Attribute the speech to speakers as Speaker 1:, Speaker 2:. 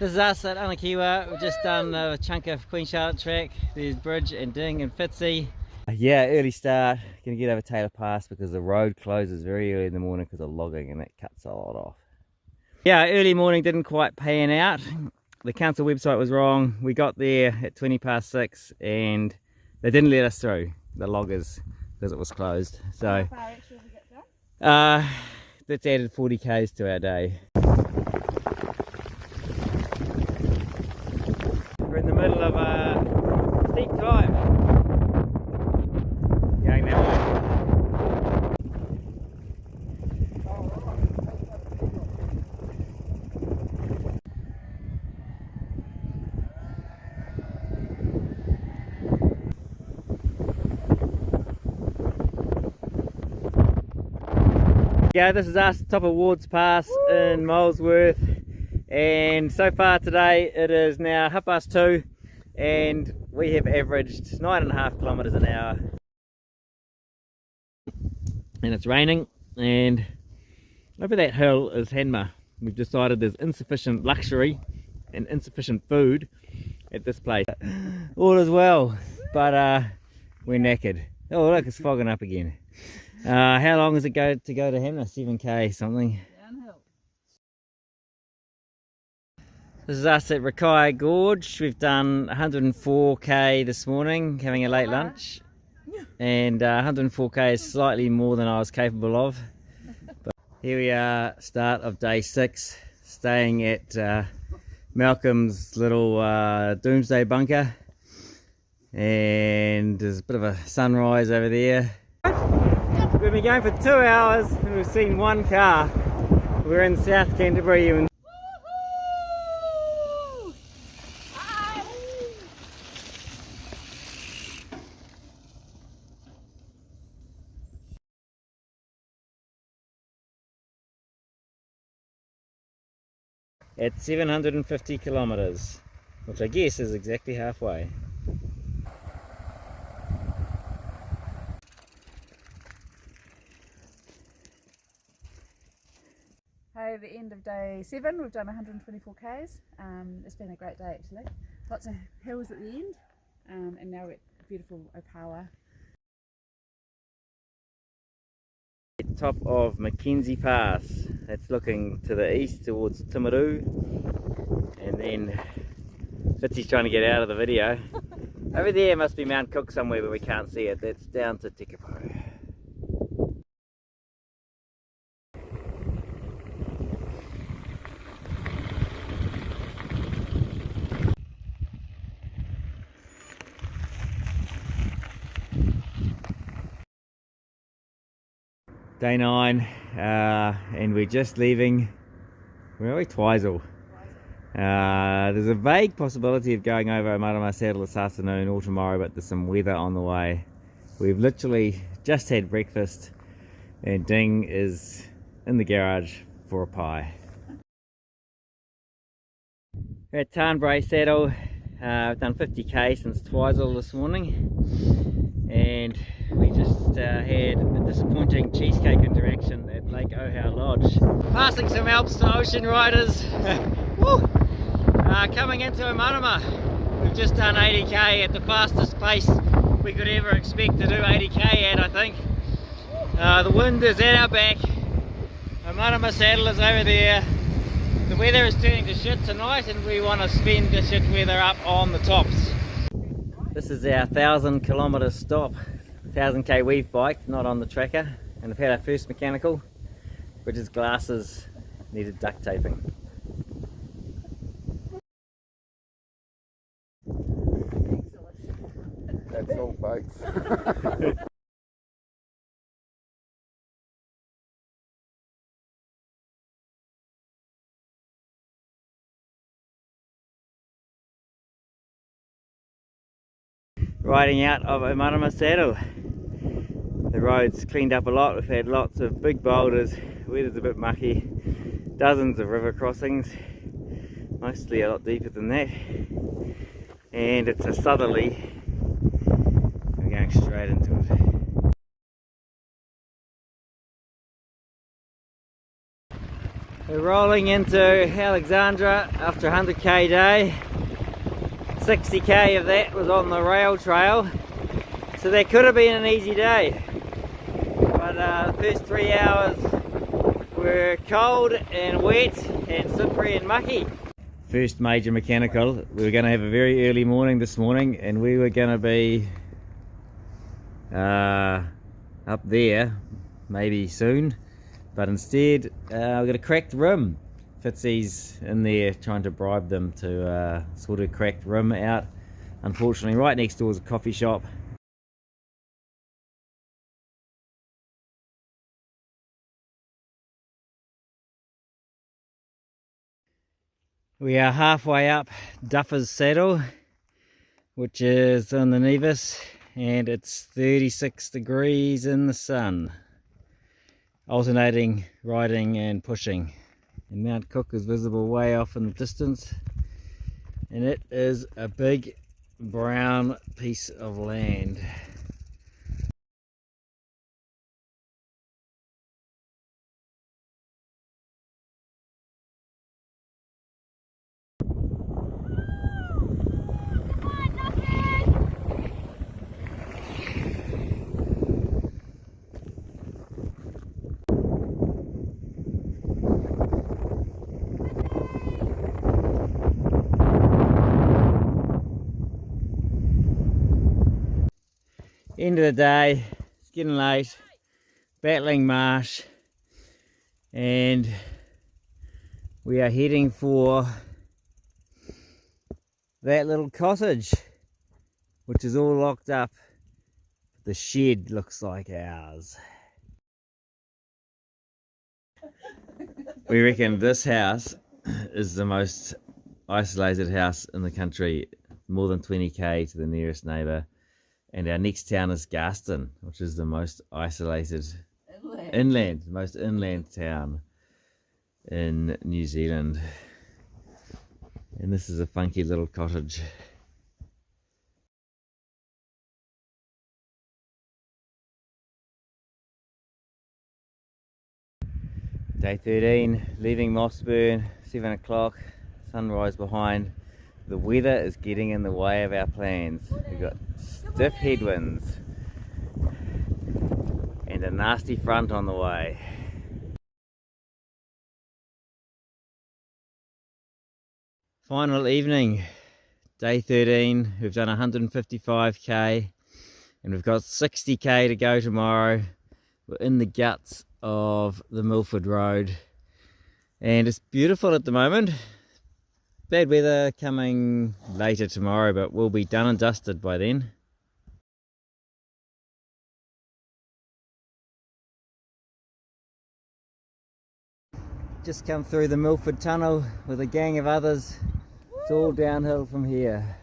Speaker 1: This is us at Anakiwa. We've just done a chunk of Queen Charlotte track. There's Bridge and Ding and Fitzy. Yeah, early start. Gonna get over Taylor Pass because the road closes very early in the morning because of logging and that cuts a lot off. Yeah, early morning didn't quite pan out. The council website was wrong. We got there at 6:20 and they didn't let us through, the loggers, because it was closed. So,
Speaker 2: how far actually did we get done?
Speaker 1: that's added 40 k's to our day. We're in the middle of a steep climb. Going that way. Yeah, this is us, top of Wards Pass in Molesworth, and so far today it is now 2:30 and we have averaged 9.5 kilometers an hour. And it's raining, and over that hill is Hanma. We've decided there's insufficient luxury and insufficient food at this place. All is well, but we're knackered. Oh look, it's fogging up again. How long does it go to Hanma? 7k something.
Speaker 2: Downhill.
Speaker 1: This is us at Rakai Gorge. We've done 104k this morning, having a late lunch. And 104k is slightly more than I was capable of. But here we are, start of day 6, staying at Malcolm's little doomsday bunker. And there's a bit of a sunrise over there. We've been going for 2 hours and we've seen one car. We're in South Canterbury. And at 750 kilometers, which I guess is exactly halfway.
Speaker 2: Hey, the end of day 7, we've done 124 k's. It's been a great day actually. Lots of hills at the end, and now we're at beautiful Opawa.
Speaker 1: Top of Mackenzie Pass, that's looking to the east towards Timaru, and then Fitzy's trying to get out of the video. Over there must be Mount Cook somewhere, but we can't see it. That's down to Tekapo. Day 9, and we're just leaving. Where are we? Twizel. There's a vague possibility of going over Marama Saddle this afternoon or tomorrow, but there's some weather on the way. We've literally just had breakfast, and Ding is in the garage for a pie. We're at Tarnbray Saddle. I've done 50k since Twizel this morning, and we just had a disappointing cheesecake interaction at Lake Ohau Lodge. Passing some Alps to Ocean Riders. Coming into Omanama. We've just done 80k at the fastest pace we could ever expect to do 80k at, I think. The wind is at our back. Omanama Saddle is over there. The weather is turning to shit tonight, and we want to spend the shit weather up on the tops. This is our 1,000 kilometre stop. 1000k we've biked, not on the tracker, and we've had our first mechanical. Bridget's glasses needed duct taping.
Speaker 3: That's all, folks.
Speaker 1: Riding out of Omanama Saddle. The road's cleaned up a lot. We've had lots of big boulders, weather's a bit mucky, dozens of river crossings, mostly a lot deeper than that, and it's a southerly. We're going straight into it. We're rolling into Alexandra after a 100k day. 60k of that was on the rail trail, so that could have been an easy day. But the first 3 hours were cold and wet and slippery and mucky. First major mechanical. We were going to have a very early morning this morning, and we were going to be up there maybe soon, but instead we've got a cracked rim. Fitzy's in there trying to bribe them to sort a cracked rim out. Unfortunately, right next door is a coffee shop. We are halfway up Duffer's Saddle, which is on the Nevis, and it's 36 degrees in the sun. Alternating riding and pushing. And Mount Cook is visible way off in the distance, and it is a big brown piece of land. End of the day, it's getting late, battling marsh, and we are heading for that little cottage, which is all locked up. The shed looks like ours. We reckon this house is the most isolated house in the country, more than 20k to the nearest neighbour. And our next town is Garston, which is the most isolated most inland town in New Zealand. And this is a funky little cottage. Day 13, leaving Mossburn, 7 o'clock, sunrise behind. The weather is getting in the way of our plans. We've got stiff headwinds and a nasty front on the way. Final evening, day 13. We've done 155k and we've got 60k to go tomorrow. We're in the guts of the Milford Road and it's beautiful at the moment. Bad weather coming later tomorrow, but we'll be done and dusted by then. Just come through the Milford Tunnel with a gang of others. It's all downhill from here.